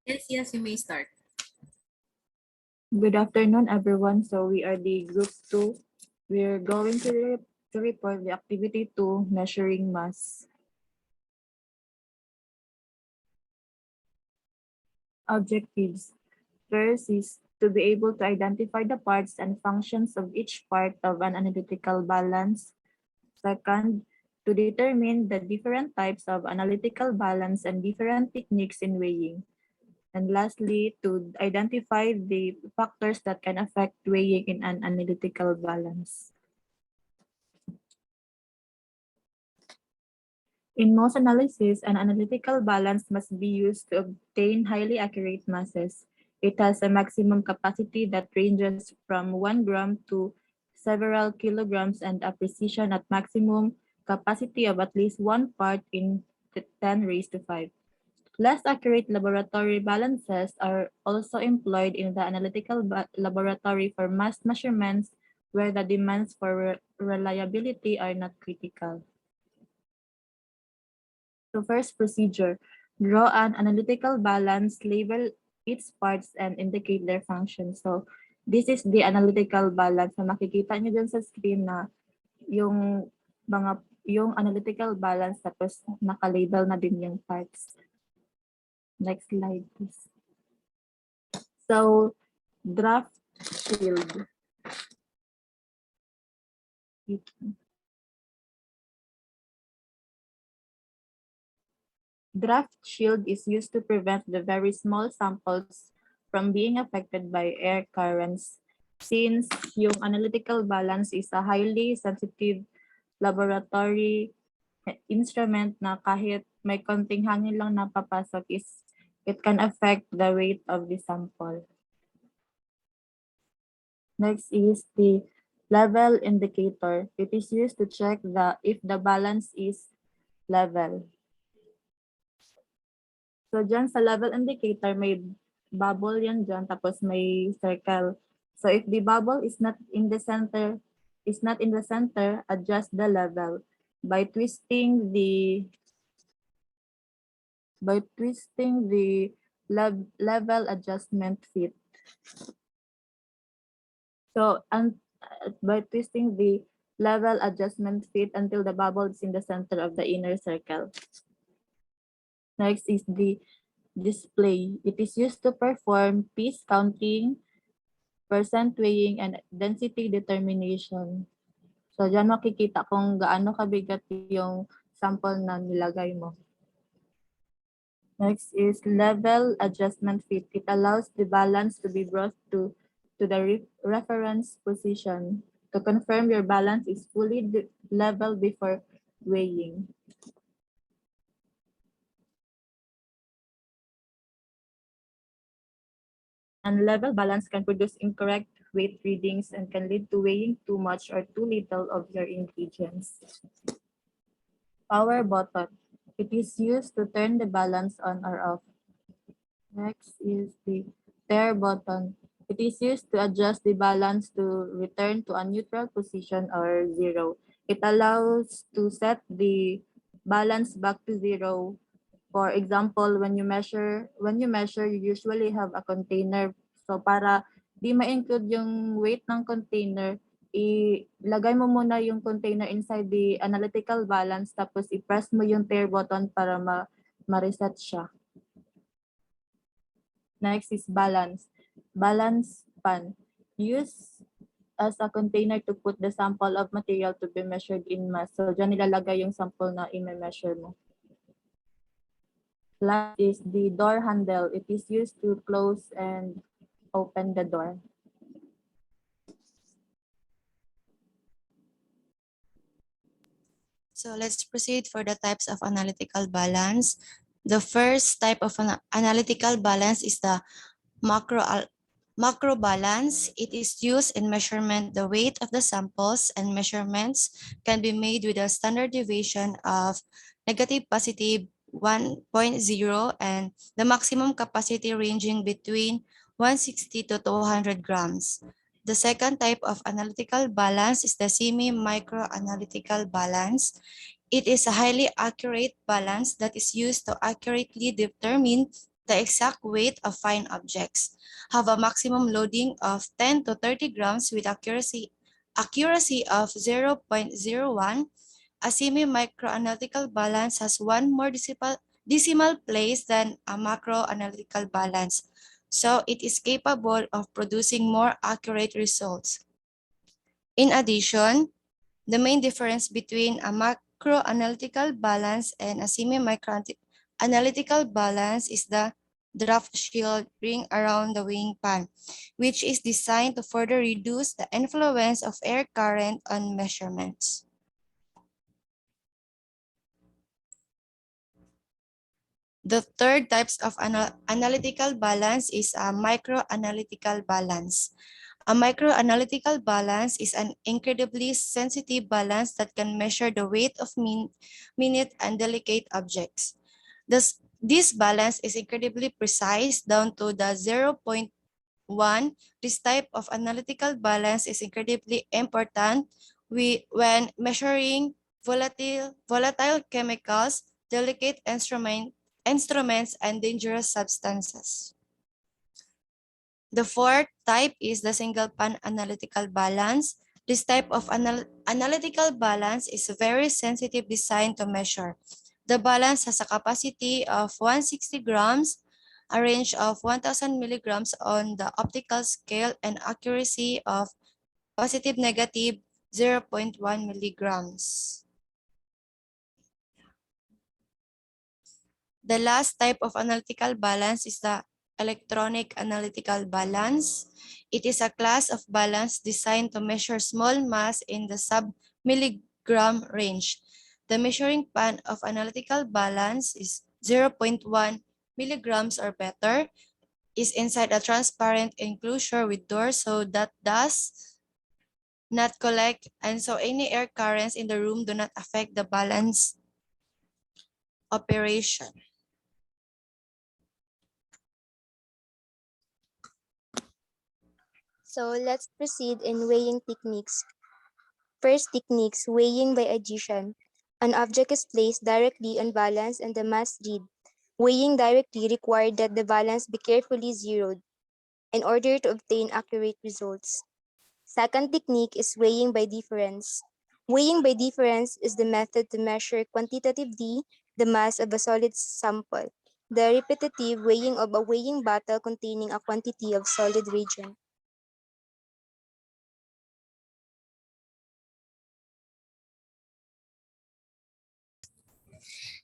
Yes, you may start. Good afternoon, everyone. So we are the group 2. We're going to report the activity 2, measuring mass. Objectives. First is to be able to identify the parts and functions of each part of an analytical balance. Second, to determine the different types of analytical balance and different techniques in weighing. And lastly, to identify the factors that can affect weighing in an analytical balance. In most analysis, an analytical balance must be used to obtain highly accurate masses. It has a maximum capacity that ranges from 1 gram to several kilograms and a precision at maximum capacity of at least 1 part in 10 raised to 5. Less accurate laboratory balances are also employed in the analytical laboratory for mass measurements where the demands for reliability are not critical. So first procedure, draw an analytical balance, label its parts, and indicate their function. So this is the analytical balance na makikita nyo dyan sa screen na yung yung analytical balance tapos naka-label na din yung parts. Next slide, please. So, draft shield. Draft shield is used to prevent the very small samples from being affected by air currents. Since yung analytical balance is a highly sensitive laboratory instrument na kahit may konting hangin lang napapasok it can affect the weight of the sample. Next is the level indicator. It is used to check if the balance is level. So dyan sa level indicator, may bubble yan dyan, tapos may circle. So if the bubble is not in the center, adjust the level by twisting the level adjustment fit. So by twisting the level adjustment fit until the bubble is in the center of the inner circle. Next is the display. It is used to perform piece counting, percent weighing, and density determination. So, dyan makikita kung gaano kabigat yung sample na nilagay mo. Next is level adjustment fit. It allows the balance to be brought to the reference position to confirm your balance is fully level before weighing. Unlevel balance can produce incorrect weight readings and can lead to weighing too much or too little of your ingredients. Power button. It is used to turn the balance on or off. Next is the tare button. It is used to adjust the balance to return to a neutral position or zero. It allows to set the balance back to zero. For example, when you measure, you usually have a container. So para di ma-include yung weight ng container, ilagay mo muna yung container inside the analytical balance tapos i-press mo yung tare button para ma-reset siya. Next is balance. Balance pan. Use as a container to put the sample of material to be measured in mass. So dyan nilalagay yung sample na i-measure mo. Last is the door handle. It is used to close and open the door. So let's proceed for the types of analytical balance. The first type of analytical balance is the macro balance. It is used in measurement. The weight of the samples and measurements can be made with a standard deviation of negative positive 1.0 and the maximum capacity ranging between 160 to 200 grams. The second type of analytical balance is the semi-micro analytical balance. It is a highly accurate balance that is used to accurately determine the exact weight of fine objects, have a maximum loading of 10 to 30 grams with accuracy of 0.01. A semi-microanalytical balance has one more decimal place than a macroanalytical balance, so it is capable of producing more accurate results. In addition, the main difference between a macroanalytical balance and a semi-microanalytical balance is the draft shield ring around the weighing pan, which is designed to further reduce the influence of air current on measurements. The third types of analytical balance is a microanalytical balance. A microanalytical balance is an incredibly sensitive balance that can measure the weight of minute and delicate objects. This balance is incredibly precise down to the 0.1. This type of analytical balance is incredibly important when measuring volatile chemicals, delicate instruments, and dangerous substances. The fourth type is the single pan analytical balance. This type of analytical balance is very sensitive, designed to measure. The balance has a capacity of 160 grams, a range of 1,000 milligrams on the optical scale, and accuracy of positive-negative 0.1 milligrams. The last type of analytical balance is the electronic analytical balance. It is a class of balance designed to measure small mass in the sub-milligram range. The measuring pan of analytical balance is 0.1 milligrams or better, is inside a transparent enclosure with doors so that dust not collect, and so any air currents in the room do not affect the balance operation. So let's proceed in weighing techniques. First techniques, weighing by addition. An object is placed directly on balance and the mass read. Weighing directly required that the balance be carefully zeroed in order to obtain accurate results. Second technique is weighing by difference. Weighing by difference is the method to measure quantitatively the mass of a solid sample, the repetitive weighing of a weighing bottle containing a quantity of solid reagent.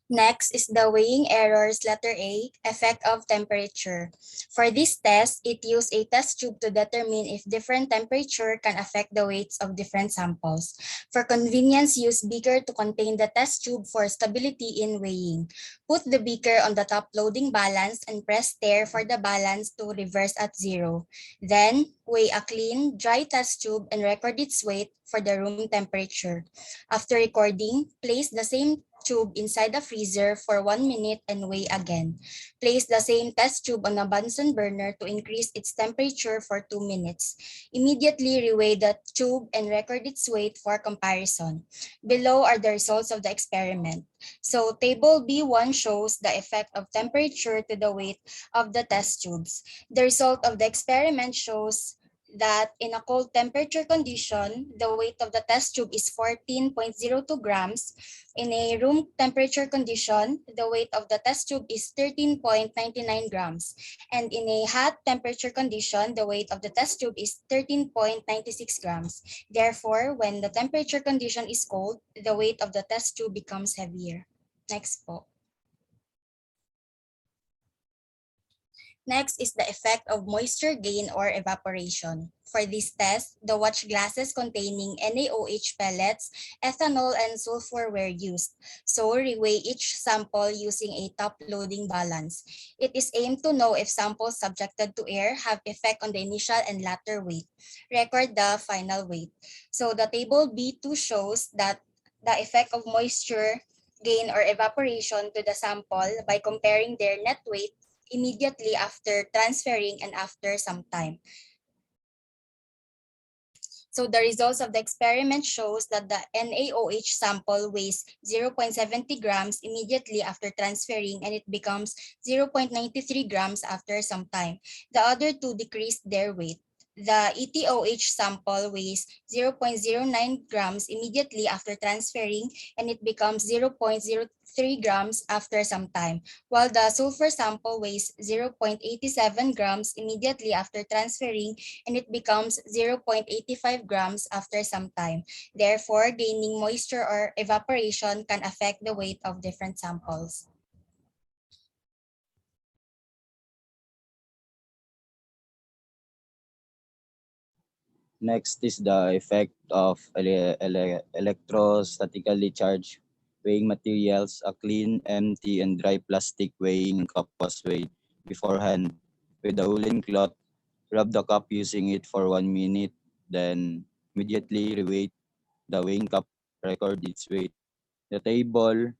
Next is the weighing errors, letter A, effect of temperature. For this test, it used a test tube to determine if different temperature can affect the weights of different samples. For convenience, use beaker to contain the test tube for stability in weighing. Put the beaker on the top loading balance and press stir for the balance to reverse at 0. Then, weigh a clean, dry test tube and record its weight for the room temperature. After recording, place the same tube inside the freezer for 1 minute and weigh again. Place the same test tube on a Bunsen burner to increase its temperature for 2 minutes. Immediately reweigh the tube and record its weight for comparison. Below are the results of the experiment. So table B1 shows the effect of temperature to the weight of the test tubes. The result of the experiment shows that in a cold temperature condition, the weight of the test tube is 14.02 grams. In a room temperature condition, the weight of the test tube is 13.99 grams. And in a hot temperature condition, the weight of the test tube is 13.96 grams. Therefore, when the temperature condition is cold, the weight of the test tube becomes heavier. Next po. Next is the effect of moisture gain or evaporation. For this test, the watch glasses containing NaOH pellets, ethanol, and sulfur were used. So reweigh each sample using a top loading balance. It is aimed to know if samples subjected to air have effect on the initial and latter weight. Record the final weight. So the table B2 shows that the effect of moisture gain or evaporation to the sample by comparing their net weight immediately after transferring and after some time. So the results of the experiment shows that the NaOH sample weighs 0.70 grams immediately after transferring, and it becomes 0.93 grams after some time. The other two decreased their weight. The ETOH sample weighs 0.09 grams immediately after transferring, and it becomes 0.03 grams after some time, while the sulfur sample weighs 0.87 grams immediately after transferring, and it becomes 0.85 grams after some time. Therefore, gaining moisture or evaporation can affect the weight of different samples. Next is the effect of electrostatically charged weighing materials. A clean, empty, and dry plastic weighing cup was weighed beforehand with a woolen cloth. Rub the cup using it for 1 minute, then immediately reweight the weighing cup, record its weight. The table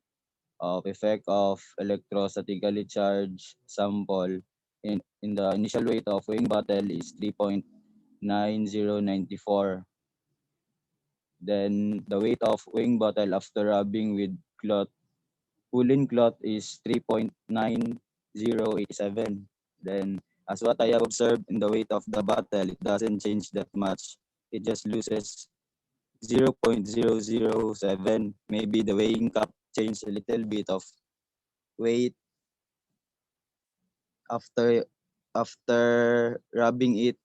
of effect of electrostatically charged sample in the initial weight of weighing bottle is 3.9094. Then the weight of weighing bottle after rubbing with cloth, woolen cloth is 3.9087. Then as what I have observed in the weight of the bottle, it doesn't change that much. It just loses 0.007. Maybe the weighing cup changed a little bit of weight after rubbing it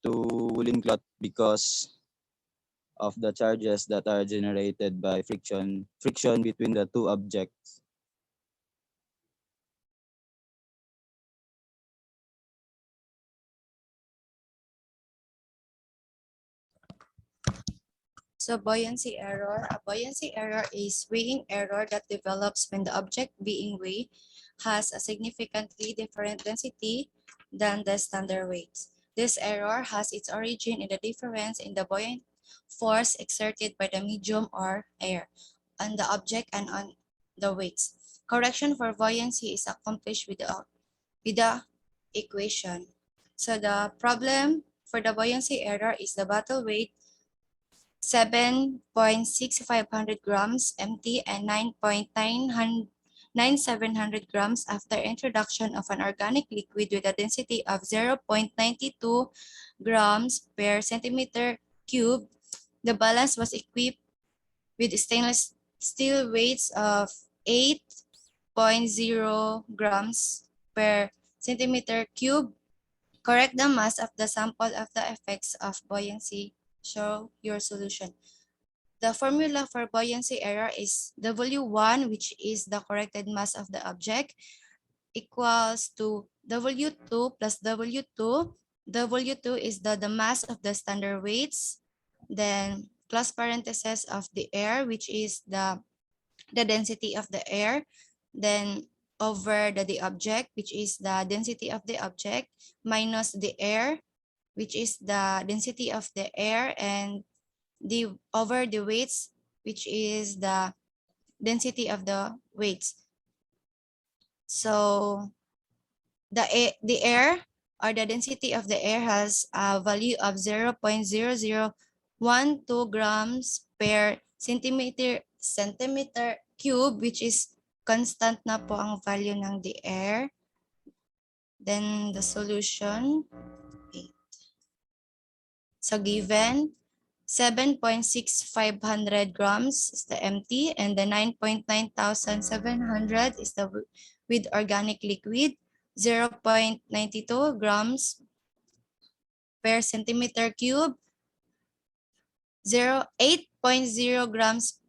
to woolen cloth because of the charges that are generated by friction between the two objects. So buoyancy error. A buoyancy error is weighing error that develops when the object being weighed has a significantly different density than the standard weights. This error has its origin in the difference in the buoyant force exerted by the medium or air on the object and on the weights. Correction for buoyancy is accomplished with the equation. So the problem for the buoyancy error is the bottle weight 7.6500 grams empty and 9.9700 grams after introduction of an organic liquid with a density of 0.92 grams per centimeter cube. The balance was equipped with stainless steel weights of 8.0 grams per centimeter cube. Correct the mass of the sample of the effects of buoyancy. Show your solution. The formula for buoyancy error is W1, which is the corrected mass of the object, equals to W2 plus W2. W2 is the mass of the standard weights, then plus parentheses of the air, which is the density of the air, then over the object, which is the density of the object, minus the air, which is the density of the air, and the over the weights, which is the density of the weights. So the air or the density of the air has a value of 0.0012 grams per centimeter cube, which is constant na po ang value ng the air. Then the solution. So given 7.6500 grams is the empty, and the 9.9700 is the with organic liquid. 0.92 grams per centimeter cube. 8.0 grams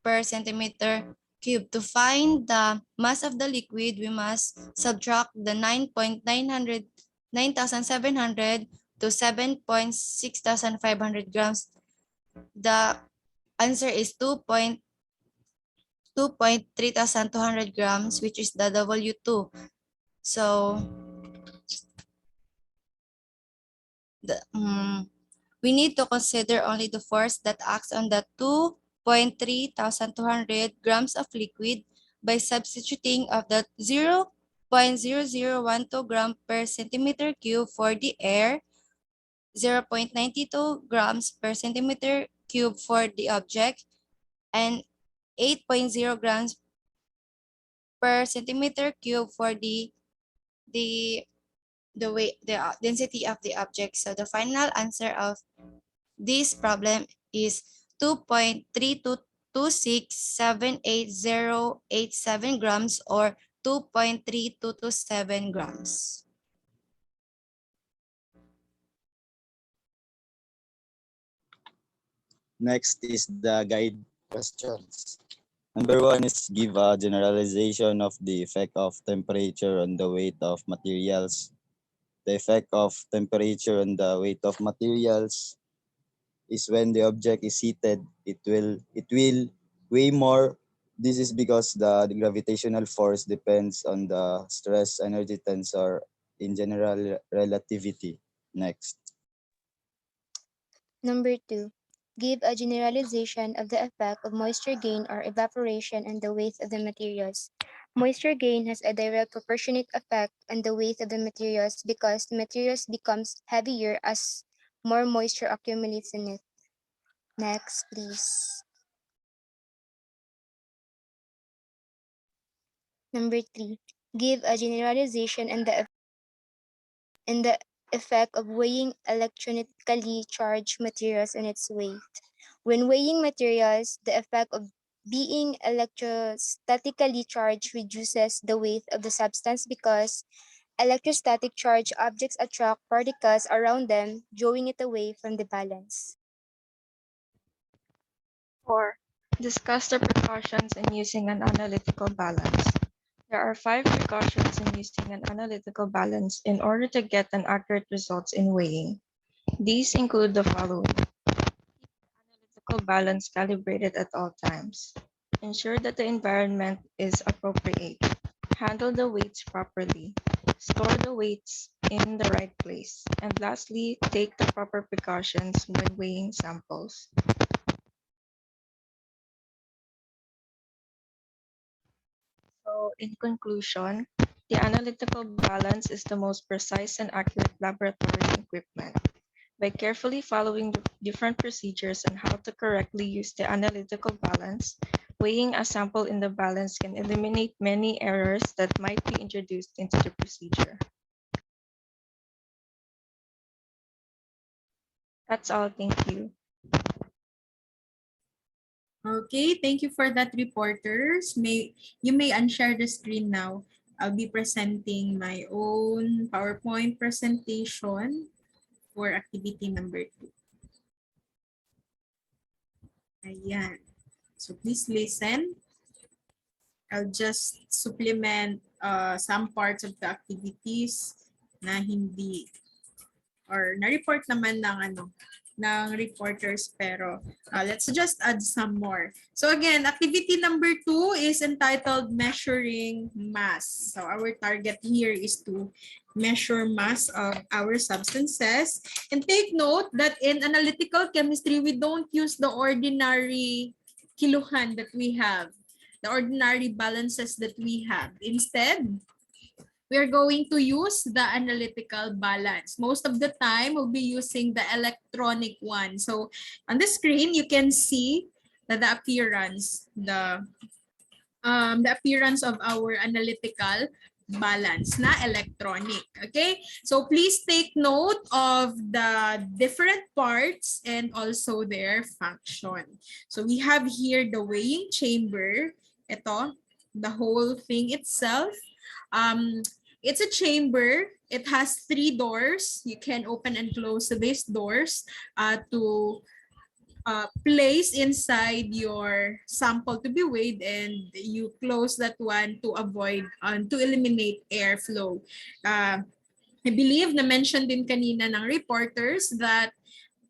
per centimeter cube. To find the mass of the liquid, we must subtract the 9,700 to 7.6500 grams. The answer is 2.3200 grams, which is the W2. So we need to consider only the force that acts on the 2.3200 grams of liquid by substituting of the 0.0012 gram per centimeter cube for the air, 0.92 grams per centimeter cube for the object, and 8.0 grams per centimeter cube for the weight, the density of the object. So the final answer of this problem is 2.322678087 grams, or 2.3227 grams. Next is the guide questions. Number 1 is give a generalization of the effect of temperature on the weight of materials. The effect of temperature on the weight of materials is when the object is heated, it will weigh more. This is because the gravitational force depends on the stress energy tensor in general relativity. Next. Number 2. Give a generalization of the effect of moisture gain or evaporation on the weight of the materials. Moisture gain has a direct proportionate effect on the weight of the materials because the materials becomes heavier as more moisture accumulates in it. Next, please. Number 3. Give a generalization and the effect of weighing electronically charged materials and its weight. When weighing materials, the effect of being electrostatically charged reduces the weight of the substance because electrostatic charge objects attract particles around them, drawing it away from the balance. 4. Discuss the precautions in using an analytical balance. There are 5 precautions in using an analytical balance in order to get an accurate results in weighing. These include the following. Keep the analytical balance calibrated at all times. Ensure that the environment is appropriate. Handle the weights properly. Store the weights in the right place. And lastly, take the proper precautions when weighing samples. So, in conclusion, the analytical balance is the most precise and accurate laboratory equipment. By carefully following the different procedures on how to correctly use the analytical balance, weighing a sample in the balance can eliminate many errors that might be introduced into the procedure. That's all. Thank you. Okay, thank you for that, reporters. You may unshare the screen now. I'll be presenting my own PowerPoint presentation for activity number 2. Ayan. So please listen. I'll just supplement some parts of the activities na hindi or na-report naman ng reporters, pero let's just add some more. So again, activity number 2 is entitled measuring mass. So our target here is to measure mass of our substances. And take note that in analytical chemistry, we don't use the ordinary kiluhan that we have, the ordinary balances that we have. Instead, we are going to use the analytical balance. Most of the time, we'll be using the electronic one. So on the screen, you can see that the appearance of our analytical balance na electronic. Okay, so please take note of the different parts and also their function. So we have here the weighing chamber. Ito, the whole thing itself. It's a chamber. It has 3 doors. You can open and close these doors to place inside your sample to be weighed, and you close that one to avoid to eliminate airflow. I believe na mentioned din kanina ng reporters that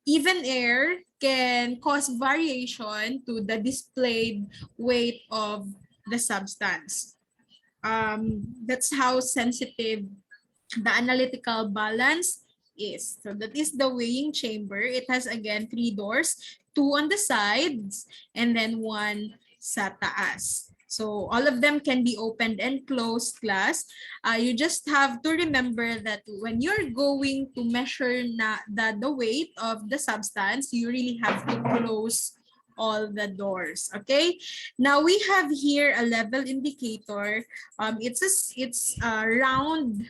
even air can cause variation to the displayed weight of the substance. That's how sensitive the analytical balance is. So that is the weighing chamber. It has again 3 doors, 2 on the sides and then 1 sa taas. So all of them can be opened and closed, class. You just have to remember that when you're going to measure the weight of the substance, you really have to close all the doors. Okay. Now we have here a level indicator. It's a round.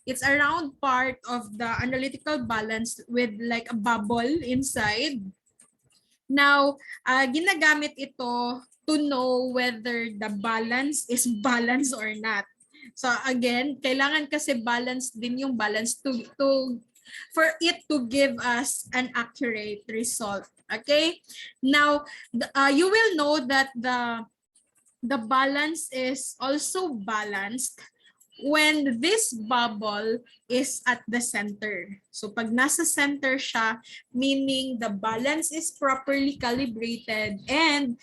It's a round part of the analytical balance with like a bubble inside. Now, ginagamit ito to know whether the balance is balanced or not. So again, kailangan kasi balance din yung balance to for it to give us an accurate result. Okay? Now, you will know that the balance is also balanced when this bubble is at the center. So pag nasa center siya, meaning the balance is properly calibrated and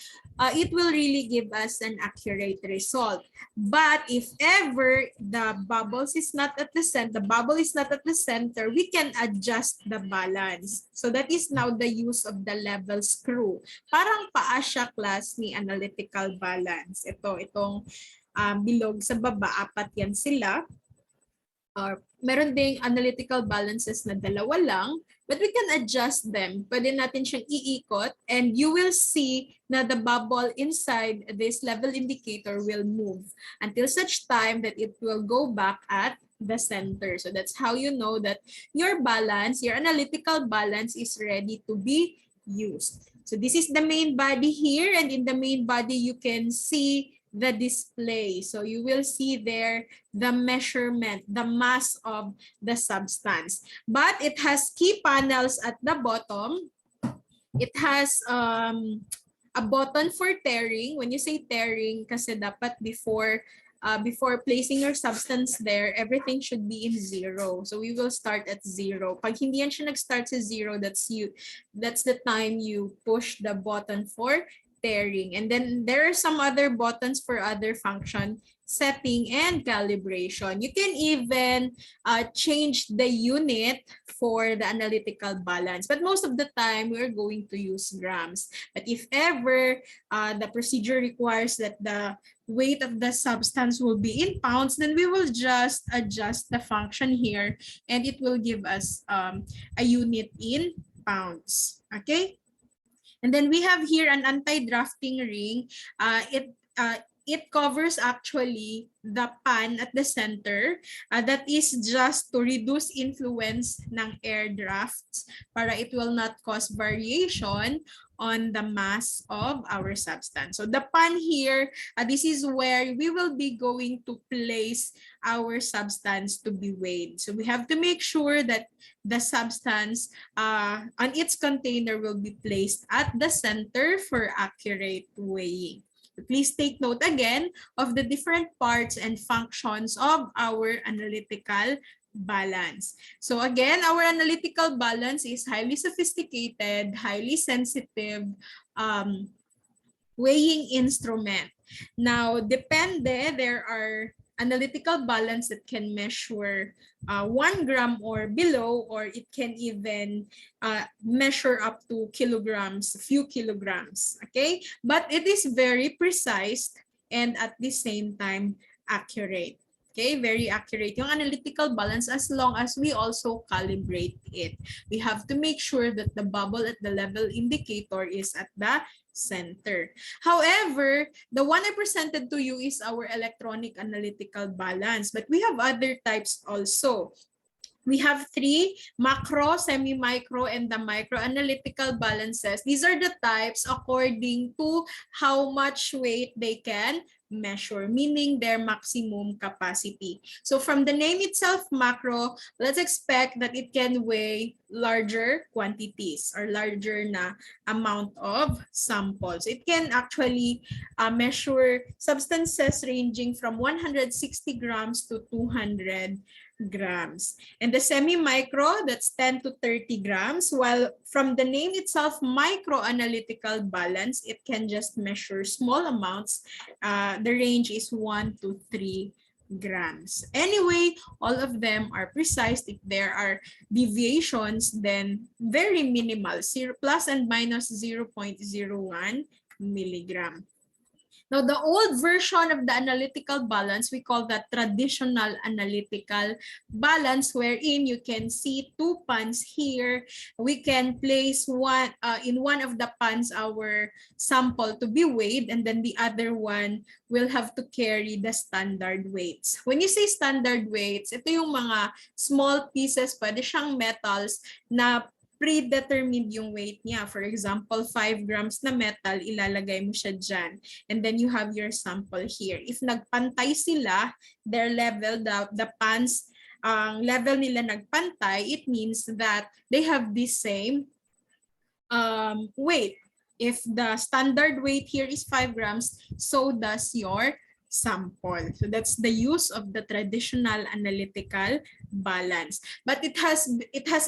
it will really give us an accurate result. But if ever the bubble is not at the center, we can adjust the balance. So that is now the use of the level screw. Parang paa siya, class, ni analytical balance. Itong bilog sa baba, apat yan sila. Meron ding analytical balances na dalawa lang, but we can adjust them. Pwede natin siyang iikot and you will see na the bubble inside this level indicator will move until such time that it will go back at the center. So that's how you know that your balance, your analytical balance is ready to be used. So this is the main body here, and in the main body you can see the display. So you will see there the measurement, the mass of the substance. But it has key panels at the bottom. It has a button for tearing. When you say tearing, kasi dapat before placing your substance there, everything should be in 0. So we will start at 0. Pag hindi yan siya nag-start sa 0, that's the time you push the button for tearing. And then there are some other buttons for other function, setting and calibration. You can even change the unit for the analytical balance, but most of the time we're going to use grams. But if ever the procedure requires that the weight of the substance will be in pounds, then we will just adjust the function here and it will give us a unit in pounds. Okay. And then we have here an anti-drafting ring. It covers actually the pan at the center. That is just to reduce influence ng air drafts para it will not cause variation on the mass of our substance. So the pan here, this is where we will be going to place our substance to be weighed. So we have to make sure that the substance on its container will be placed at the center for accurate weighing. Please take note again of the different parts and functions of our analytical balance. So again, our analytical balance is highly sophisticated, highly sensitive weighing instrument. Now, depende, there are analytical balance that can measure 1 gram or below, or it can even measure up to kilograms, a few kilograms, okay? But it is very precise and at the same time accurate. Okay, very accurate yung analytical balance as long as we also calibrate it. We have to make sure that the bubble at the level indicator is at the center. However, the one I presented to you is our electronic analytical balance, but we have other types also. We have 3: macro, semi-micro, and the micro analytical balances. These are the types according to how much weight they can measure, meaning their maximum capacity. So from the name itself, macro, let's expect that it can weigh larger quantities or larger na amount of samples. It can actually measure substances ranging from 160 grams to 200 grams. And the semi-micro, that's 10 to 30 grams, while from the name itself, micro-analytical balance, it can just measure small amounts. The range is 1 to 3 grams. Anyway, all of them are precise. If there are deviations, then very minimal, plus and minus 0.01 milligram. Now, the old version of the analytical balance, we call that traditional analytical balance, wherein you can see two pans here. We can place in one of the pans our sample to be weighed, and then the other one will have to carry the standard weights. When you say standard weights, ito yung mga small pieces, pwede siyang metals na predetermined yung weight niya. For example, 5 grams na metal, ilalagay mo siya dyan. And then you have your sample here. If nagpantay sila, their level, the pans, ang level nila nagpantay, it means that they have the same weight. If the standard weight here is 5 grams, so does your sample. So that's the use of the traditional analytical balance. But it has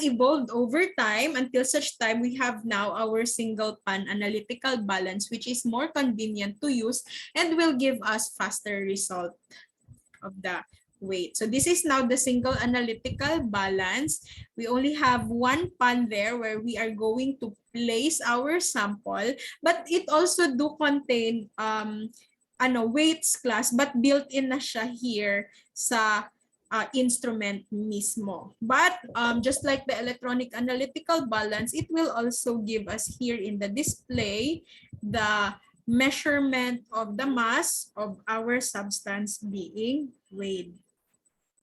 evolved over time until such time we have now our single pan analytical balance, which is more convenient to use and will give us faster result of the weight. So this is now the single analytical balance. We only have one pan there where we are going to place our sample, but it also do contain weights class, but built-in na siya here sa instrument mismo. But just like the electronic analytical balance, it will also give us here in the display the measurement of the mass of our substance being weighed.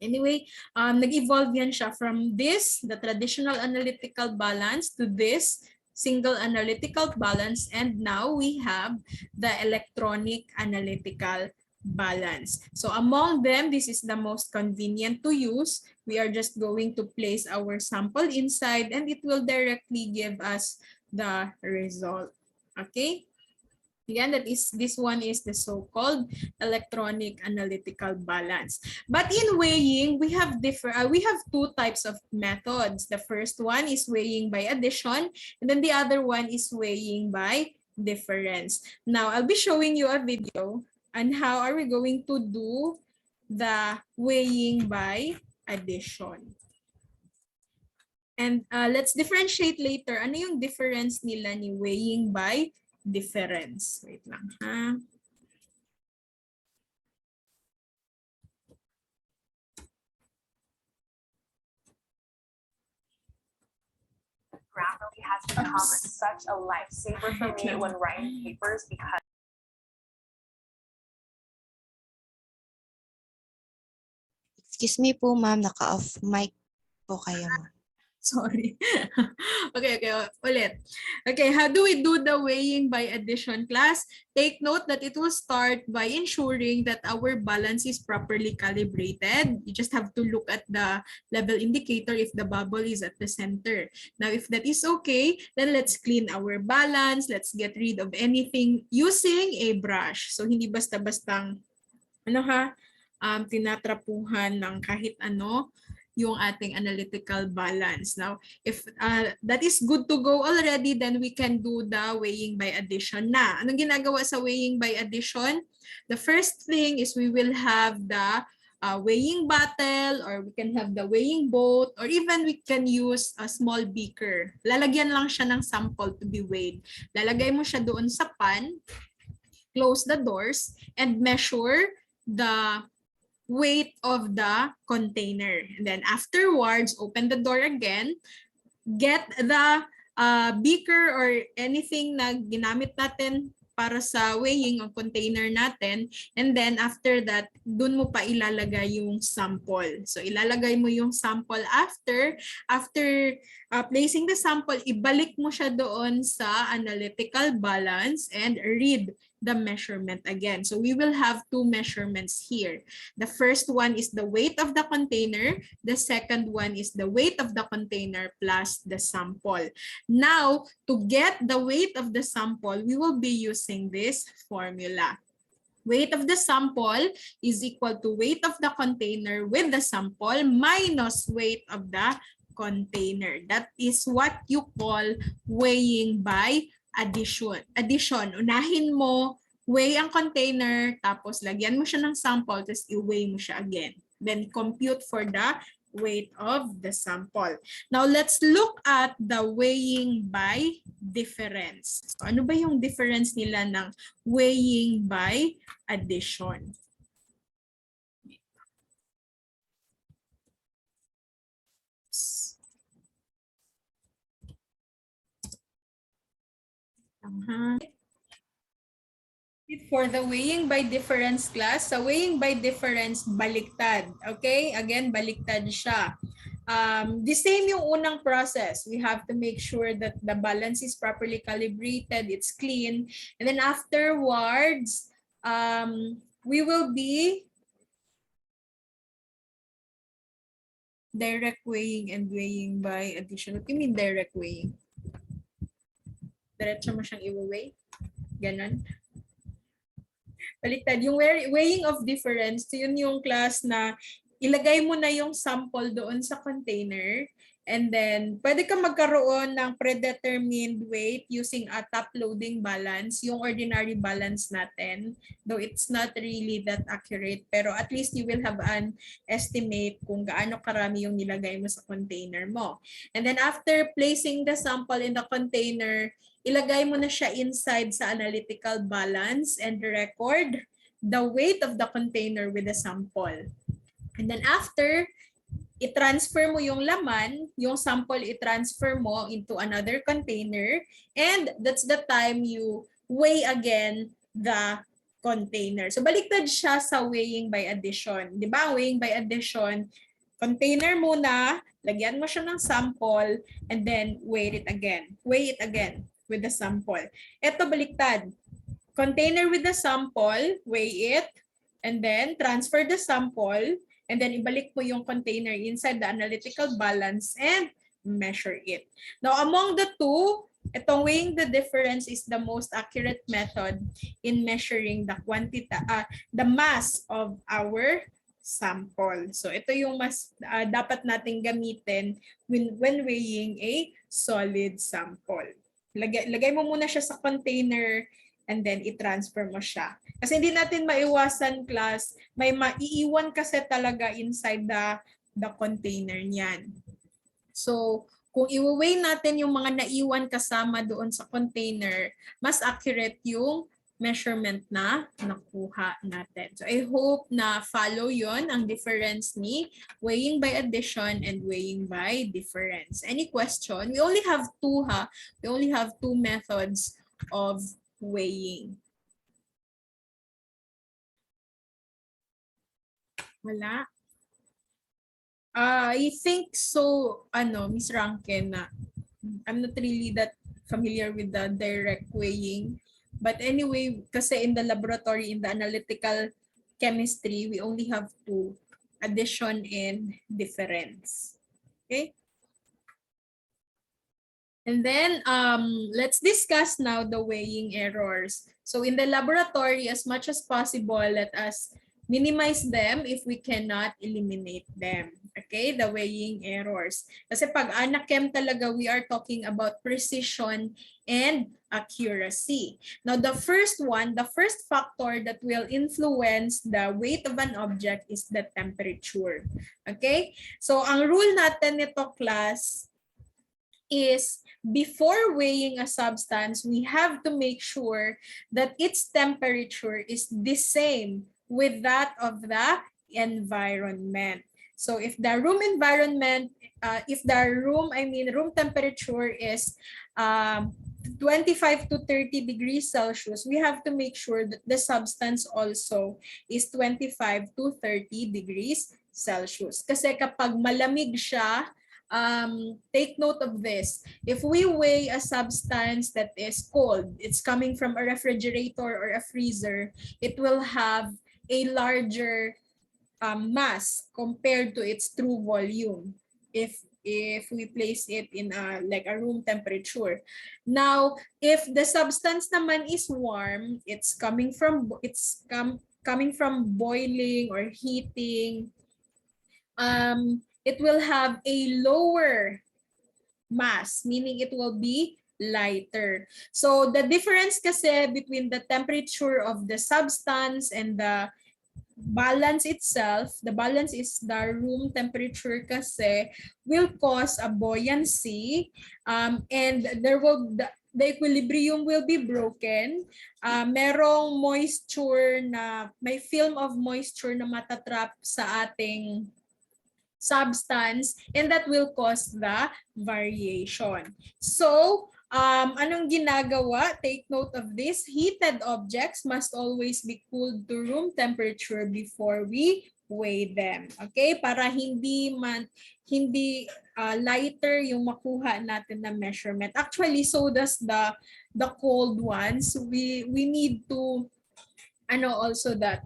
Anyway, nag-evolve yan siya from this, the traditional analytical balance, to this single analytical balance, and now we have the electronic analytical balance. So among them, this is the most convenient to use. We are just going to place our sample inside and it will directly give us the result. Okay? Again, this one is the so-called electronic analytical balance. But in weighing, we have two types of methods. The first one is weighing by addition, and then the other one is weighing by difference. Now, I'll be showing you a video on how are we going to do the weighing by addition. And let's differentiate later. Ano yung difference nila ni weighing by difference? Wait lang, ha? Graph really has become such a lifesaver for me when writing papers because Excuse me po, ma'am. Naka-off mic po kayo. Sorry. Okay, ulit. Okay, how do we do the weighing by addition, class? Take note that it will start by ensuring that our balance is properly calibrated. You just have to look at the level indicator if the bubble is at the center. Now, if that is okay, then let's clean our balance. Let's get rid of anything using a brush. So, hindi basta-bastang tinatrapuhan ng kahit ano yung ating analytical balance. Now, if that is good to go already, then we can do the weighing by addition na. Anong ginagawa sa weighing by addition? The first thing is we will have the weighing bottle, or we can have the weighing boat, or even we can use a small beaker. Lalagyan lang siya ng sample to be weighed. Lalagay mo siya doon sa pan, close the doors, and measure the weight of the container. And then afterwards, open the door again, get the beaker or anything na ginamit natin para sa weighing ang container natin. And then after that, dun mo pa ilalagay yung sample. So ilalagay mo yung sample after placing the sample, ibalik mo siya doon sa analytical balance and read the measurement again. So we will have two measurements here. The first one is the weight of the container. The second one is the weight of the container plus the sample. Now, to get the weight of the sample, we will be using this formula. Weight of the sample is equal to weight of the container with the sample minus weight of the container. That is what you call weighing by addition. Unahin mo, weigh ang container, tapos lagyan mo siya ng sample, tapos i-weigh mo siya again. Then compute for the weight of the sample. Now, let's look at the weighing by difference. So, ano ba yung difference nila ng weighing by addition? For the weighing by difference class, sa weighing by difference, baliktad. Okay? Again, baliktad siya. The same yung unang process. We have to make sure that the balance is properly calibrated, it's clean. And then afterwards, we will be direct weighing and weighing by addition. What do you mean direct weighing? Diretso mo siyang i-weigh? Ganon. Baliktad. Yung weighing of difference, yun yung class na ilagay mo na yung sample doon sa container and then pwede ka magkaroon ng predetermined weight using a top loading balance, yung ordinary balance natin, though it's not really that accurate, pero at least you will have an estimate kung gaano karami yung nilagay mo sa container mo. And then after placing the sample in the container, ilagay mo na siya inside sa analytical balance and record the weight of the container with the sample. And then after, i-transfer mo yung laman, yung sample i-transfer mo into another container, and that's the time you weigh again the container. So baliktad siya sa weighing by addition. Di ba? Weighing by addition, container muna, lagyan mo siya ng sample, and then weigh it again. Weigh it again with the sample. Ito baliktad. Container with the sample, weigh it, and then transfer the sample, and then ibalik mo yung container inside the analytical balance and measure it. Now, among the two, itong weighing the difference is the most accurate method in measuring the the mass of our sample. So, ito yung mas dapat nating gamitin when weighing a solid sample. Lagay mo muna siya sa container and then i-transfer mo siya. Kasi hindi natin maiwasan, class, may maiiwan kasi talaga inside the container niyan. So, kung i-weigh natin yung mga naiwan kasama doon sa container, mas accurate yung measurement na nakuha natin. So, I hope na follow yon ang difference ni weighing by addition and weighing by difference. Any question? We only have two, ha? We only have two methods of weighing. Wala? I think so, Ms. Rankin, I'm not really that familiar with the direct weighing. But anyway, kasi in the laboratory, in the analytical chemistry, we only have two, addition and difference. Okay? And then let's discuss now the weighing errors. So in the laboratory, as much as possible, let us minimize them if we cannot eliminate them. Okay, the weighing errors. Kasi pag anachem talaga, we are talking about precision and accuracy. Now, the first one, the first factor that will influence the weight of an object is the temperature. Okay? So, ang rule natin nito, class, is before weighing a substance, we have to make sure that its temperature is the same with that of the environment. So if the room environment, room temperature is 25 to 30 degrees Celsius, we have to make sure that the substance also is 25 to 30 degrees Celsius. Kasi kapag malamig siya, take note of this. If we weigh a substance that is cold, it's coming from a refrigerator or a freezer, it will have a larger mass compared to its true volume if we place it in like a room temperature. Now, if the substance naman is warm, it's coming from boiling or heating, it will have a lower mass, meaning it will be lighter. So the difference kasi between the temperature of the substance and the balance itself, the balance is the room temperature kasi, will cause a buoyancy, and the equilibrium will be broken. Merong moisture na, may film of moisture na matatrap sa ating substance, and that will cause the variation. So, anong ginagawa? Take note of this. Heated objects must always be cooled to room temperature before we weigh them. Okay? Para hindi lighter yung makuha natin na measurement. Actually, so does the cold ones. We need to also that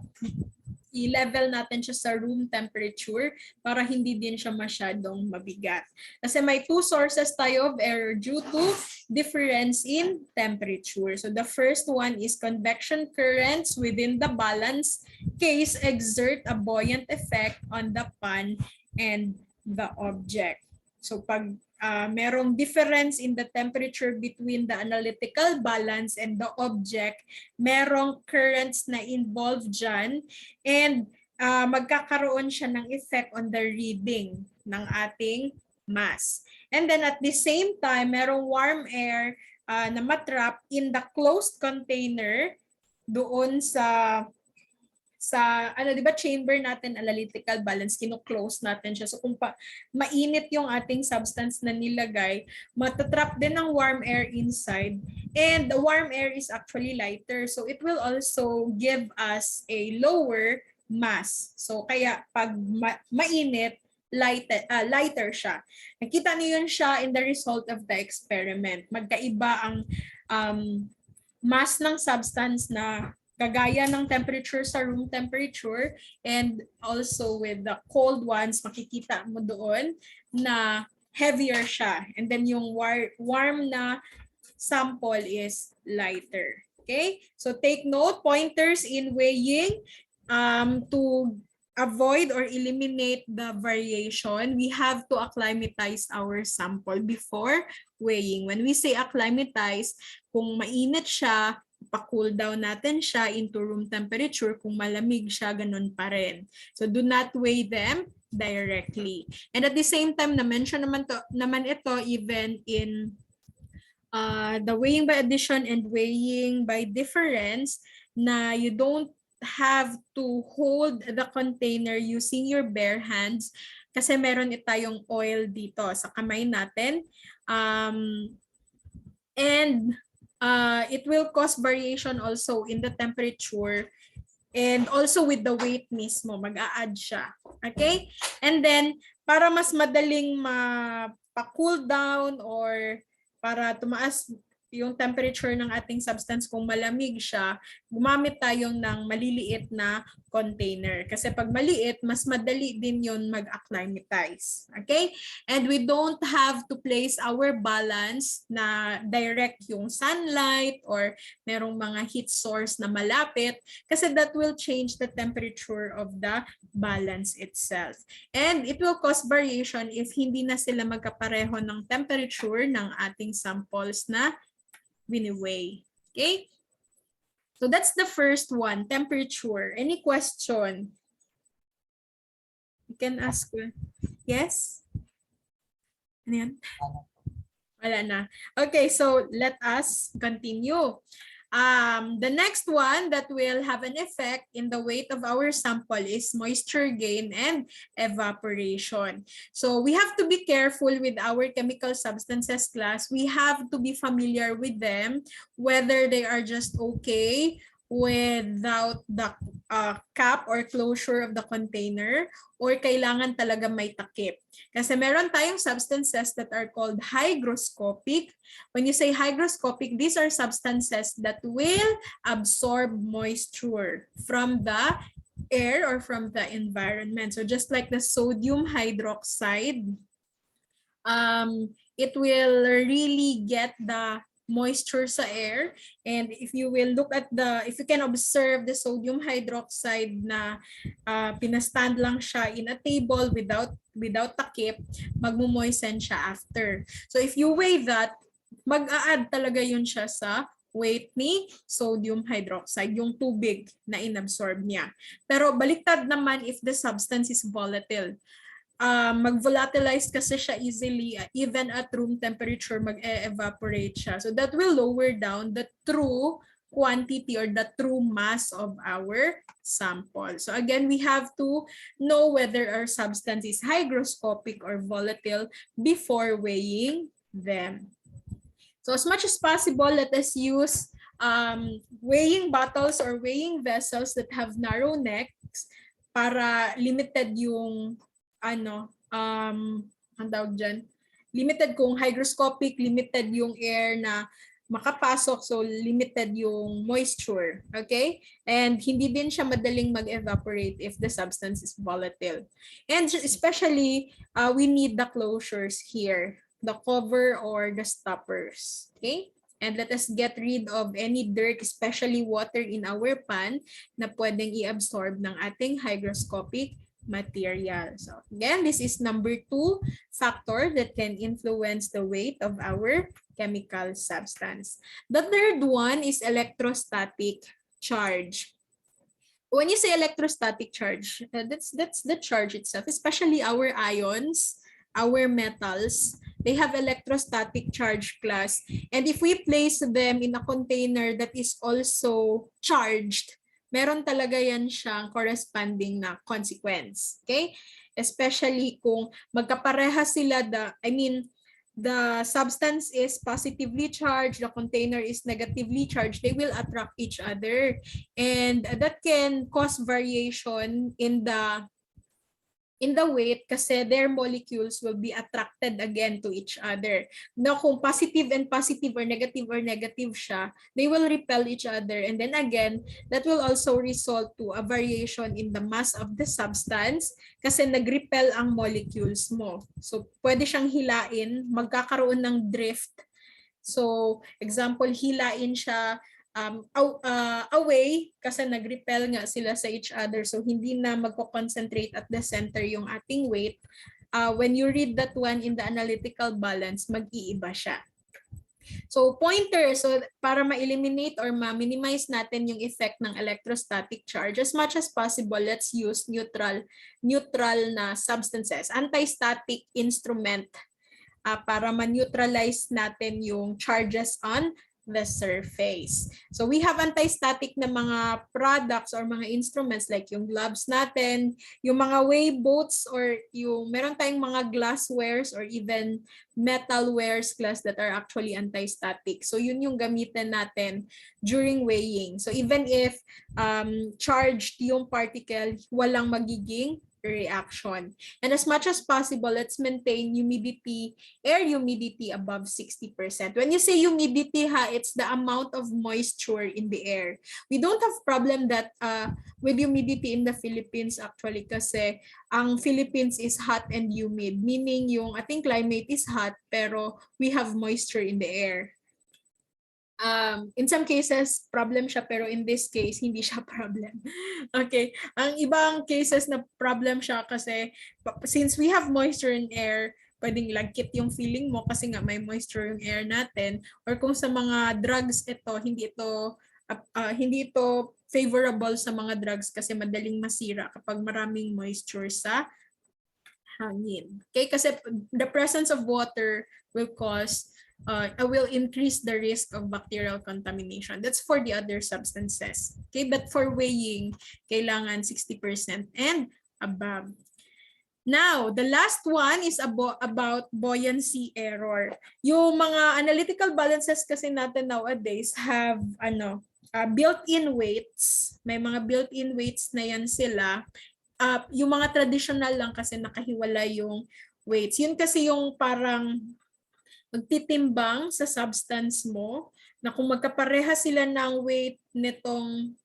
i-level natin siya sa room temperature para hindi din siya masyadong mabigat. Kasi may two sources tayo of error due to difference in temperature. So the first one is convection currents within the balance case exert a buoyant effect on the pan and the object. So pag merong difference in the temperature between the analytical balance and the object, merong currents na involved dyan, and magkakaroon siya ng effect on the reading ng ating mass. And then at the same time, merong warm air na matrap in the closed container doon sa di ba chamber natin, analytical balance, kino-close natin siya. So kung mainit yung ating substance na nilagay, matatrap din ng warm air inside, and the warm air is actually lighter. So it will also give us a lower mass. So kaya pag mainit, lighter siya. Nakita niyo yun siya in the result of the experiment. Magkaiba ang mass ng substance na kagaya ng temperature sa room temperature, and also with the cold ones, makikita mo doon na heavier siya. And then yung warm na sample is lighter. Okay? So take note, pointers in weighing, to avoid or eliminate the variation, we have to acclimatize our sample before weighing. When we say acclimatize, kung mainit siya, pa-cool down natin siya into room temperature. Kung malamig siya, ganun pa rin. So do not weigh them directly. And at the same time, na-mention naman ito even in the weighing by addition and weighing by difference, na you don't have to hold the container using your bare hands kasi meron tayong oil dito sa kamay natin. And it will cause variation also in the temperature and also with the weight mismo, mag-a-add siya. Okay? And then, para mas madaling pa-cool down or para tumaas yung temperature ng ating substance kung malamig siya, gumamit tayo ng maliliit na container. Kasi pag maliit, mas madali din yun mag-acclimatize. Okay? And we don't have to place our balance na direct yung sunlight or merong mga heat source na malapit kasi that will change the temperature of the balance itself. And it will cause variation if hindi na sila magkapareho ng temperature ng ating samples na wini-weigh. Okay? So that's the first one, temperature. Any question? You can ask. Yes? Ano yan? Wala na. Okay, so let us continue. The next one that will have an effect in the weight of our sample is moisture gain and evaporation. So we have to be careful with our chemical substances class. We have to be familiar with them, whether they are just okay without the cap or closure of the container or kailangan talaga may takip. Kasi meron tayong substances that are called hygroscopic. When you say hygroscopic, these are substances that will absorb moisture from the air or from the environment. So just like the sodium hydroxide, it will really get the moisture sa air, and if you will look at if you can observe the sodium hydroxide na pinastand lang siya in a table without takip, magmo-moisten siya after. So if you weigh that, mag-a-add talaga yun siya sa weight ni sodium hydroxide, yung tubig na inabsorb niya. Pero baliktad naman if the substance is volatile. Mag-volatilize kasi siya easily, even at room temperature, mag-evaporate siya. So that will lower down the true quantity or the true mass of our sample. So again, we have to know whether our substance is hygroscopic or volatile before weighing them. So as much as possible, let us use weighing bottles or weighing vessels that have narrow necks para limited yung ang tawag dyan, limited kung hygroscopic, limited yung air na makapasok, so limited yung moisture, okay? And hindi din siya madaling mag-evaporate if the substance is volatile. And especially, we need the closures here, the cover or the stoppers, okay? And let us get rid of any dirt, especially water in our pan na pwedeng i-absorb ng ating hygroscopic material. So again, this is number 2 factor that can influence the weight of our chemical substance. The third one is electrostatic charge. When you say electrostatic charge, that's the charge itself, especially our ions, our metals. They have electrostatic charge class. And if we place them in a container that is also charged, meron talaga yan siyang corresponding na consequence. Okay? Especially kung magkapareha sila, the substance is positively charged, the container is negatively charged, they will attract each other. And that can cause variation in the weight kasi their molecules will be attracted again to each other. Now, kung positive and positive or negative siya, they will repel each other. And then again, that will also result to a variation in the mass of the substance kasi nag-repel ang molecules mo. So, pwede siyang hilain, magkakaroon ng drift. So, example, hilain siya away kasi nag-repel nga sila sa each other, so hindi na magko-concentrate at the center yung ating weight. When you read that one in the analytical balance, mag-iiba siya. So pointer, so para ma-eliminate or ma-minimize natin yung effect ng electrostatic charge, as much as possible, let's use neutral na substances, anti-static instrument para ma-neutralize natin yung charges on the surface. So we have anti-static na mga products or mga instruments like yung gloves natin, yung mga weigh boats, or yung meron tayong mga glasswares or even metalwares class that are actually anti-static. So yun yung gamitin natin during weighing. So even if charged yung particle, walang magiging reaction. And as much as possible, let's maintain humidity, air humidity above 60%. When you say humidity, it's the amount of moisture in the air. We don't have problem that with humidity in the Philippines actually kasi ang Philippines is hot and humid, meaning yung ating climate is hot pero we have moisture in the air. In some cases, problem siya, pero in this case, hindi siya problem. Okay. Ang ibang cases na problem siya kasi since we have moisture in air, pwedeng lagkit yung feeling mo kasi nga may moisture yung air natin. Or kung sa mga drugs hindi ito favorable sa mga drugs kasi madaling masira kapag maraming moisture sa hangin. Okay? Kasi the presence of water will will increase the risk of bacterial contamination. That's for the other substances. Okay, but for weighing, kailangan 60% and above. Now, the last one is about buoyancy error. Yung mga analytical balances kasi natin nowadays have built-in weights. May mga built-in weights na yan sila. Yung mga traditional lang kasi nakahiwala yung weights. Yun kasi yung parang magtitimbang sa substance mo na kung magkapareha sila ng weight nitong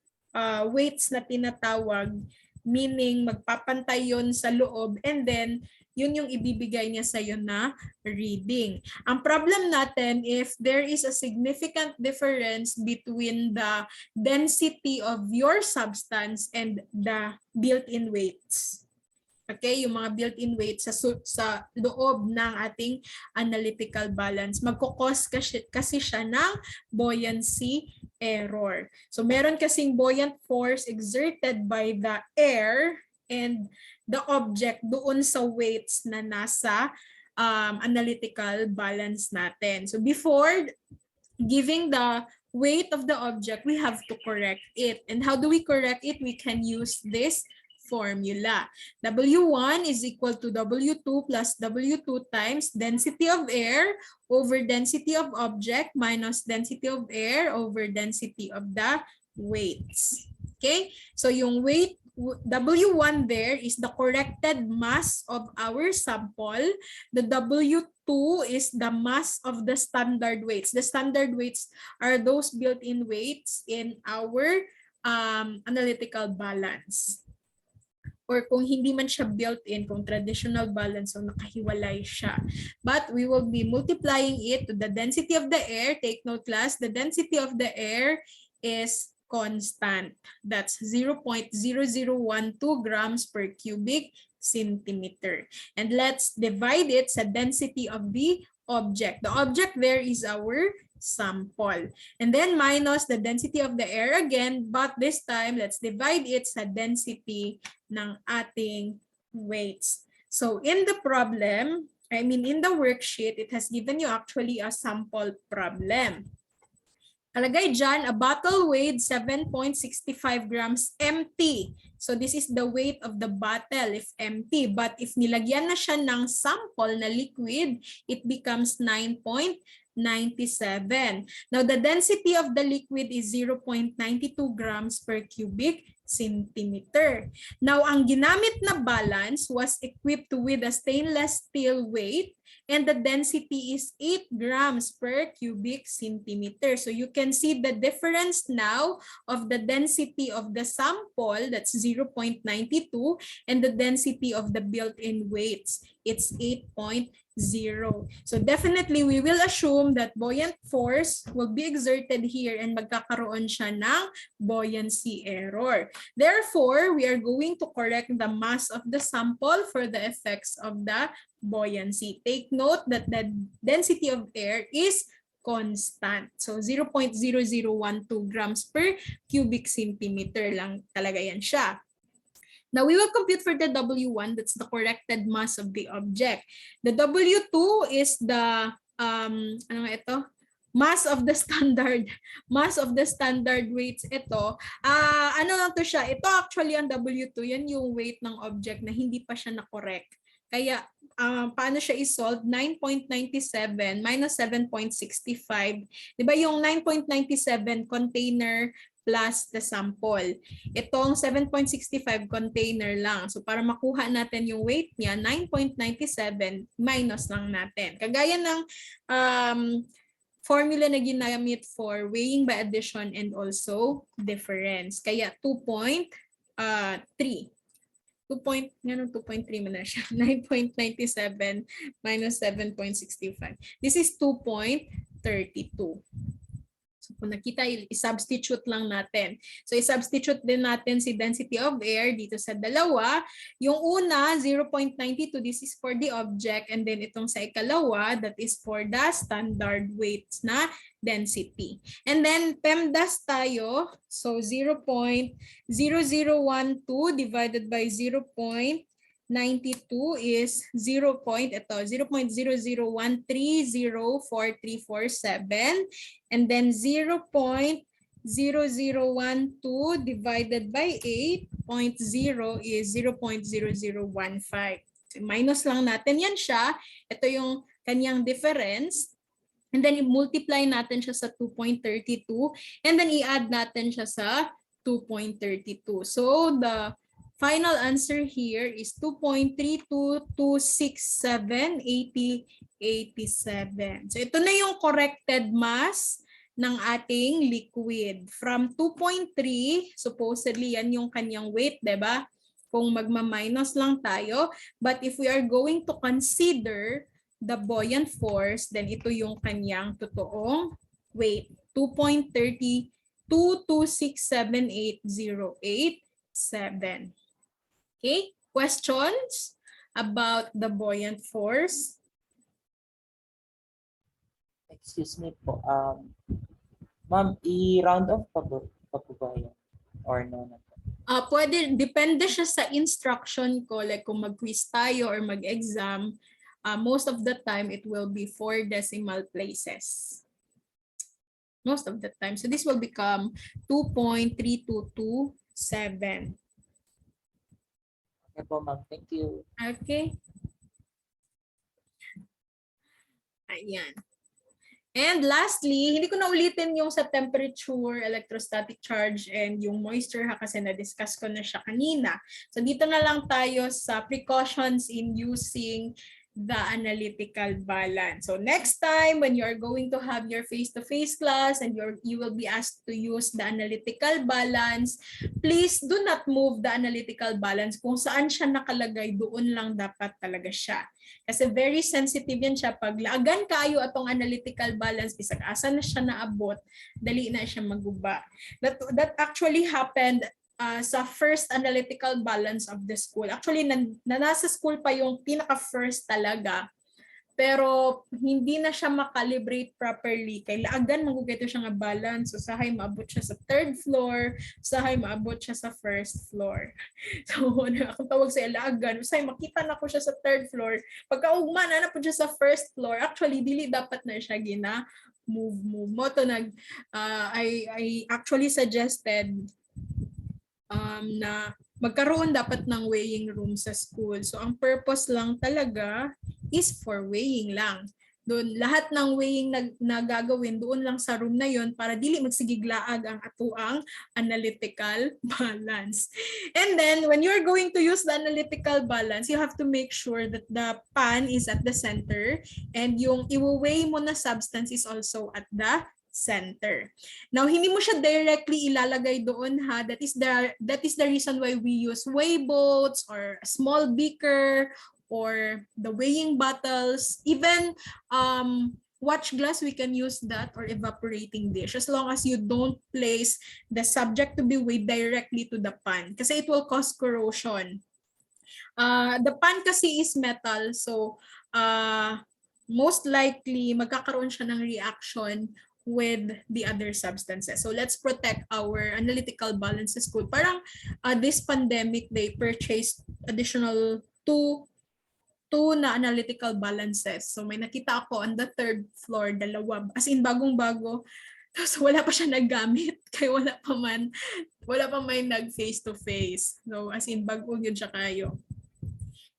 weights na tinatawag, meaning magpapantay yun sa loob and then yun yung ibibigay niya sa iyo na reading. Ang problem natin if there is a significant difference between the density of your substance and the built-in weights. Okay, yung mga built-in weight sa loob ng ating analytical balance. Magkukos kasi siya ng buoyancy error. So meron kasing buoyant force exerted by the air and the object doon sa weights na nasa analytical balance natin. So before giving the weight of the object, we have to correct it. And how do we correct it? We can use this formula. W1 is equal to W2 plus W2 times density of air over density of object minus density of air over density of the weights. Okay? So yung weight W1 there is the corrected mass of our sample. The W2 is the mass of the standard weights. The standard weights are those built-in weights in our analytical balance. Or kung hindi man siya built-in, kung traditional balance, so nakahiwalay siya. But we will be multiplying it to the density of the air. Take note class, the density of the air is constant. That's 0.0012 grams per cubic centimeter. And let's divide it sa density of the object. The object there is our sample. And then minus the density of the air again, but this time let's divide it sa density ng ating weights. So in the problem, in the worksheet, it has given you actually a sample problem. Kalagay dyan, a bottle weighed 7.65 grams empty. So this is the weight of the bottle if empty. But if nilagyan na siya ng sample na liquid, it becomes 9.97. Now the density of the liquid is 0.92 grams per cubic centimeter. Now ang ginamit na balance was equipped with a stainless steel weight and the density is 8 grams per cubic centimeter. So you can see the difference now of the density of the sample, that's 0.92, and the density of the built-in weights, it's 8.0. So definitely we will assume that buoyant force will be exerted here and magkakaroon siya ng buoyancy error. Therefore, we are going to correct the mass of the sample for the effects of the buoyancy. Take note that the density of air is constant. So 0.0012 grams per cubic centimeter lang talaga yan siya. Now we will compute for the W1, that's the corrected mass of the object. The W2 is the mass of the standard weights. Ito ano lang to siya, ito actually ang W2, yan yung weight ng object na hindi pa siya na-correct. Kaya paano siya i-solve? 9.97 minus 7.65. Diba yung 9.97 container plus the sample. Itong 7.65 container lang. So para makuha natin yung weight niya, 9.97 minus lang natin. Kagaya ng formula na ginamit for weighing by addition and also difference. Kaya 2.3. 2.3 mo na siya. 9.97 minus 7.65. This is 2.32. So kung nakita, i-substitute lang natin. So i-substitute din natin si density of air dito sa dalawa. Yung una, 0.92, this is for the object. And then itong sa ikalawa, that is for the standard weights na density. And then PEMDAS tayo. So 0.0012 divided by 0.92 is 0.00130447, and then 0.0012 divided by 8.0 is 0.0015. So minus lang natin yan siya. Ito yung kanyang difference. And then i-multiply natin siya sa 2.32 and then i-add natin siya sa 2.32. So the final answer here is 2.322678087. So ito na yung corrected mass ng ating liquid. From 2.3, supposedly yan yung kanyang weight, diba? Kung magma-minus lang tayo. But if we are going to consider the buoyant force, then ito yung kanyang totoong weight. 2.322678087. Okay? questions about the buoyant force? Excuse me po. Ma'am, i-round off pa ba yan? Or no na po? Pwede, depende siya sa instruction ko. Like kung mag-quiz tayo or mag-exam, most of the time it will be 4 decimal places. Most of the time. So this will become 2.3227. Okay po, ma'am. Thank you. Okay. Ayan. And lastly, hindi ko na ulitin yung sa temperature, electrostatic charge, and yung moisture ha, kasi na-discuss ko na siya kanina. So dito na lang tayo sa precautions in using the analytical balance. So next time when you are going to have your face-to-face class and you will be asked to use the analytical balance, please do not move the analytical balance. Kung saan siya nakalagay, doon lang dapat talaga siya. Kasi very sensitive yan siya. Pag laagan kayo atong analytical balance, bisag asa na siya naabot, dali na siya maguba. That actually happened sa first analytical balance of the school. Actually, nasa school pa yung pinaka-first talaga. Pero hindi na siya makalibrate properly. Kay laagan magugito siya nga balance. Usahay maabot siya sa 3rd floor, usahay maabot siya sa 1st floor. So, akong tawag sa laagan, usahay makita na ko siya sa 3rd floor. Pagkaugma na po siya sa 1st floor, actually dili dapat na siya move mo to I actually suggested na magkaroon dapat ng weighing room sa school. So ang purpose lang talaga is for weighing lang. Doon lahat ng weighing na gagawin doon lang sa room na yon para dili magsigiglaag ang atuang analytical balance. And then when you're going to use the analytical balance, you have to make sure that the pan is at the center and yung i-weigh mo na substance is also at the center. Now, hindi mo siya directly ilalagay doon ha. That is the reason why we use weigh boats or a small beaker or the weighing bottles. Even watch glass, we can use that, or evaporating dish, as long as you don't place the subject to be weighed directly to the pan kasi it will cause corrosion. The pan kasi is metal, so most likely magkakaroon siya ng reaction with the other substances. So let's protect our analytical balance sa school. Parang this pandemic, they purchased additional two na analytical balances. So may nakita ako on the 3rd floor, dalawa. As in bagong-bago. Tapos wala pa siya naggamit. Kaya wala pa may nag face-to-face. So as in bago yun siya kayo.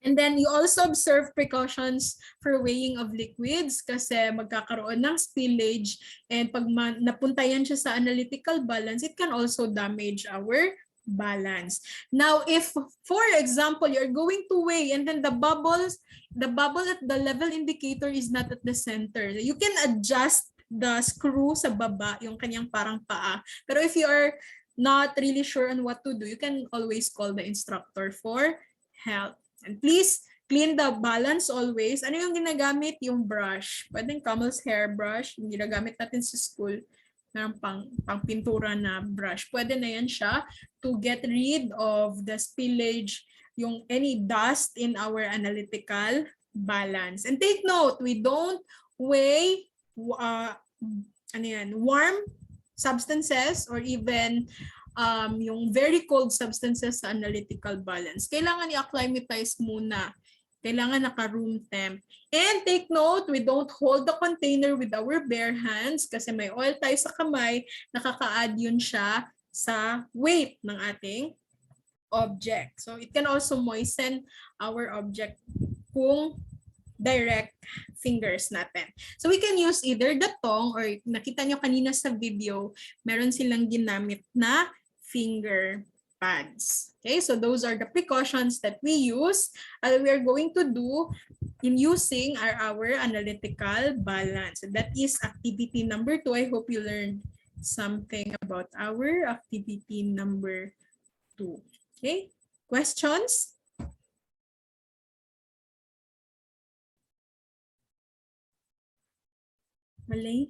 And then you also observe precautions for weighing of liquids kasi magkakaroon ng spillage, and pag napunta yan siya sa analytical balance, it can also damage our balance. Now, if for example, you're going to weigh and then the bubble at the level indicator is not at the center, you can adjust the screw sa baba, yung kanyang parang paa. Pero if you are not really sure on what to do, you can always call the instructor for help. And please clean the balance always. Ano yung ginagamit? Yung brush. Pwedeng camel's hair brush. Yung ginagamit natin sa school. Pang pintura na brush. Pwede na yan siya to get rid of the spillage, yung any dust in our analytical balance. And take note, we don't weigh warm substances or even yung very cold substances sa analytical balance. Kailangan i-acclimatize muna. Kailangan naka-room temp. And take note, we don't hold the container with our bare hands kasi may oil tayo sa kamay, nakaka-add yun siya sa weight ng ating object. So it can also moisten our object kung direct fingers natin. So we can use either the tongue or nakita nyo kanina sa video, meron silang ginamit na finger pads. Okay, so those are the precautions that we use, we are going to do in using our analytical balance. So that is activity number 2. I hope you learned something about our activity number 2. Okay, questions? Malay?